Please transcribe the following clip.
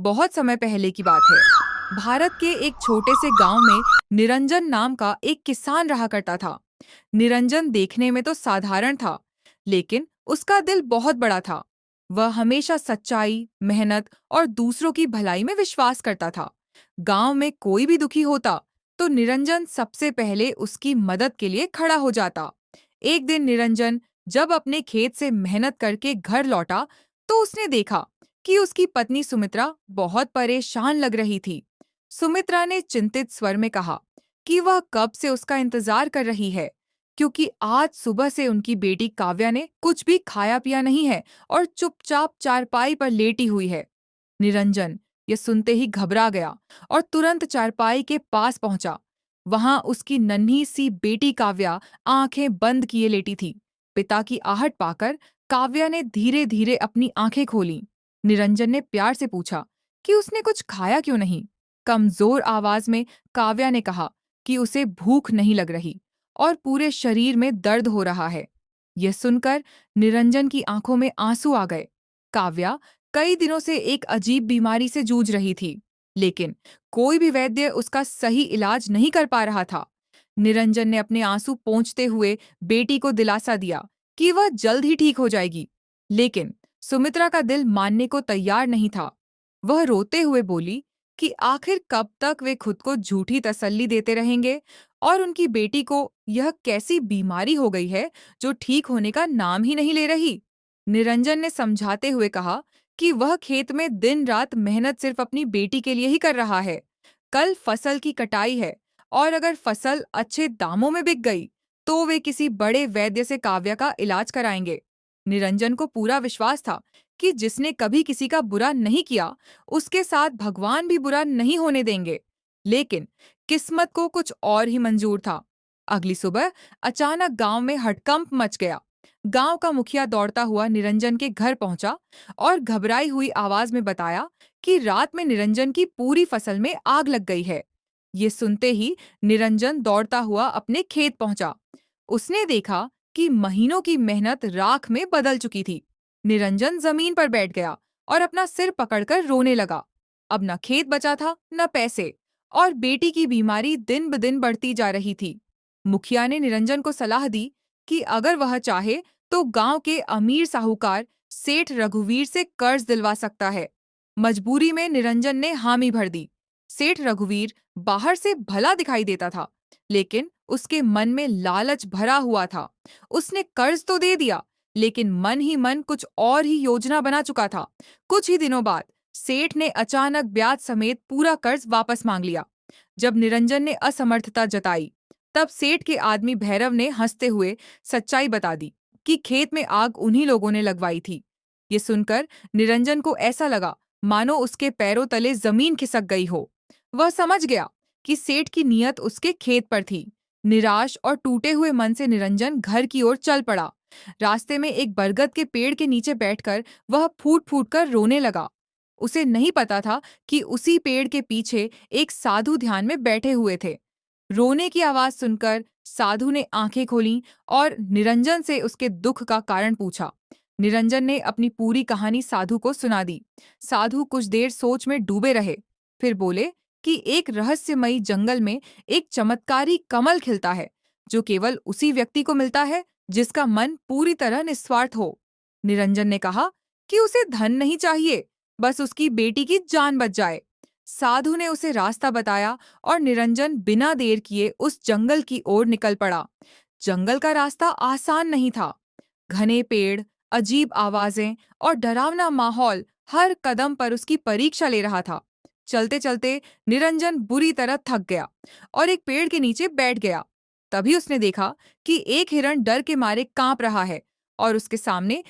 बहुत समय पहले की बात है। भारत के एक छोटे से गांव में निरंजन नाम का एक किसान रहा करता था। निरंजन देखने में तो साधारण था, लेकिन उसका दिल बहुत बड़ा था। वह हमेशा सच्चाई, मेहनत और दूसरों की भलाई में विश्वास करता था। गांव में कोई भी दुखी होता, तो निरंजन सबसे पहले उसकी मदद के लिए खड़ा हो जाता। एक दिन निरंजन जब अपने खेत से मेहनत करके घर लौटा, तो उसने देखा कि उसकी पत्नी सुमित्रा बहुत परेशान लग रही थी। सुमित्रा ने चिंतित स्वर में कहा कि वह कब से उसका इंतजार कर रही है, क्योंकि आज सुबह से उनकी बेटी काव्या ने कुछ भी खाया पिया नहीं है और चुपचाप चारपाई पर लेटी हुई है। निरंजन ये सुनते ही घबरा गया और तुरंत चारपाई के पास पहुंचा। वहां उसकी नन्ही सी बेटी काव्या आंखें बंद किए लेटी थी। पिता की आहट पाकर काव्या ने धीरे धीरे अपनी आंखें खोलीं। निरंजन ने प्यार से पूछा कि उसने कुछ खाया क्यों नहीं। कमजोर आवाज में काव्या ने कहा कि उसे भूख नहीं लग रही और पूरे शरीर में दर्द हो रहा है। यह सुनकर निरंजन की आंखों में आंसू आ गए। काव्या कई दिनों से एक अजीब बीमारी से जूझ रही थी, लेकिन कोई भी वैद्य उसका सही इलाज नहीं कर पा रहा था। निरंजन ने अपने आंसू पोंछते हुए बेटी को दिलासा दिया कि वह जल्द ही ठीक हो जाएगी, लेकिन सुमित्रा का दिल मानने को तैयार नहीं था। वह रोते हुए बोली कि आखिर कब तक वे खुद को झूठी तसल्ली देते रहेंगे और उनकी बेटी को यह कैसी बीमारी हो गई है जो ठीक होने का नाम ही नहीं ले रही। निरंजन ने समझाते हुए कहा कि वह खेत में दिन रात मेहनत सिर्फ अपनी बेटी के लिए ही कर रहा है। कल फसल की कटाई है और अगर फसल अच्छे दामों में बिक गई, तो वे किसी बड़े वैद्य से काव्या का इलाज कराएंगे। निरंजन को पूरा विश्वास था कि जिसने कभी किसी का बुरा नहीं किया, उसके साथ भगवान भी बुरा नहीं होने देंगे। लेकिन किस्मत को कुछ और ही मंजूर था। अगली सुबह अचानक गांव में हड़कंप मच गया। गांव का मुखिया दौड़ता हुआ निरंजन के घर पहुंचा और घबराई हुई आवाज में बताया कि रात में निरंजन की पूरी फसल में आग लग गई है। ये सुनते ही निरंजन दौड़ता हुआ अपने खेत पहुंचा। उसने देखा कि महीनों की मेहनत राख में बदल चुकी थी। निरंजन जमीन पर बैठ गया और अपना सिर पकड़कर रोने लगा। अब न खेत बचा था, न पैसे, और बेटी की बीमारी दिन ब दिन बढ़ती जा रही थी। मुखिया ने निरंजन को सलाह दी कि अगर वह चाहे तो गांव के अमीर साहूकार सेठ रघुवीर से कर्ज दिलवा सकता है। मजबूरी में निरंजन ने हामी भर दी। सेठ रघुवीर बाहर से भला दिखाई देता था, लेकिन उसके मन में लालच भरा हुआ था। उसने कर्ज तो दे दिया, लेकिन मन ही मन कुछ और ही योजना बना चुका था। कुछ ही दिनों बाद सेठ ने अचानक ब्याज समेत पूरा कर्ज वापस मांग लिया। जब निरंजन ने असमर्थता जताई, तब सेठ के आदमी भैरव ने हंसते हुए सच्चाई बता दी कि खेत में आग उन्हीं लोगों ने लगवाई थी। ये सुनकर निरंजन को ऐसा लगा मानो उसके पैरों तले जमीन खिसक गई हो। वह समझ गया कि सेठ की नीयत उसके खेत पर थी। निराश और टूटे हुए मन से निरंजन घर की ओर चल पड़ा। रास्ते में एक बरगद के पेड़ के नीचे बैठकर वह फूट फूट कर रोने लगा। उसे नहीं पता था कि उसी पेड़ के पीछे एक साधु ध्यान में बैठे हुए थे। रोने की आवाज सुनकर साधु ने आंखें खोलीं और निरंजन से उसके दुख का कारण पूछा। निरंजन ने अपनी पूरी कहानी साधु को सुना दी। साधु कुछ देर सोच में डूबे रहे, फिर बोले कि एक रहस्यमयी जंगल में एक चमत्कारी कमल खिलता है, जो केवल उसी व्यक्ति को मिलता है जिसका मन पूरी तरह निस्वार्थ हो। निरंजन ने कहा कि उसे धन नहीं चाहिए, बस उसकी बेटी की जान बच जाए। साधु ने उसे रास्ता बताया और निरंजन बिना देर किए उस जंगल की ओर निकल पड़ा। जंगल का रास्ता आसान नहीं था। घने पेड़, अजीब आवाजें और डरावना माहौल हर कदम पर उसकी परीक्षा ले रहा था। चलते चलते निरंजन बुरी तरह थक गया और एक पेड़ के नीचे बैठ गया। तभी उसने देखा कि एक हिरण डर के मारे कांप रहा है और उसके सामने